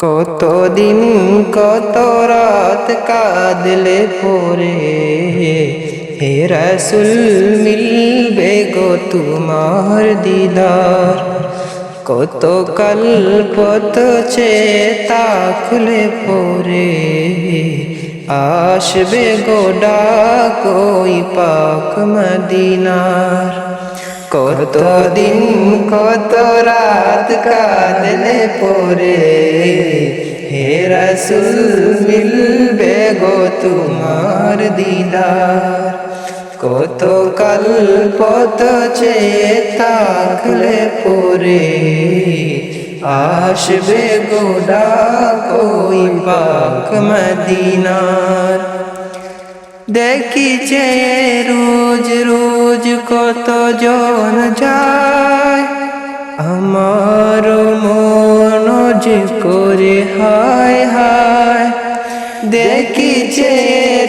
কতদিন কত রাত কাঁদলে পরে, হে রাসূল মিলবে গো তোমার দিদার। কত কল্পত চেয়ে তাকলে পরে, আসবে গো ডাক ওই পাক মদিনার। কতদিন কত রাত কাঁদলে পরে, হে রাসূল মিলবে গো তোমার দিদার। কত কল্পত চেয়ে থাকলে পরে, আসবে গো ডাক ওই পাক মদিনার। দেখি যে রোজ রোজ কত জন যায়, আমার মন যে করে হায় হায়। দেখি যে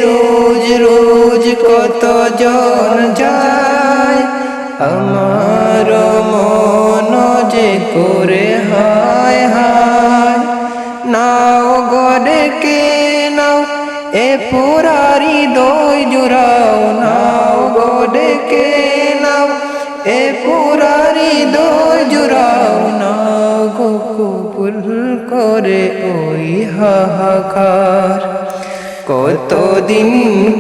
রোজ রোজ কত জন যায়, আমার মন যে করে হায় হায়। নাও গড়ে কে নাও এ পুরারি দই জুড়াও, নাও গড়ে কে নাও এ পুরারি দই জুড়াও। নাও গো কবুল করে ওই হাহাকার। কতদিন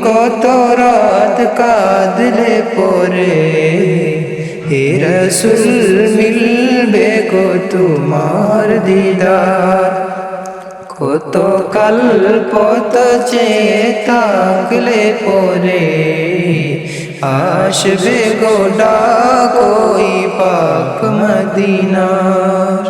কত রাত কাঁদলে পরে, হে রাসূল মিলবে গো তোমার দিদার। কত কল্পত চেয়ে থাকলে পরে, আসবে গো ডাক ওই পাক মদিনার।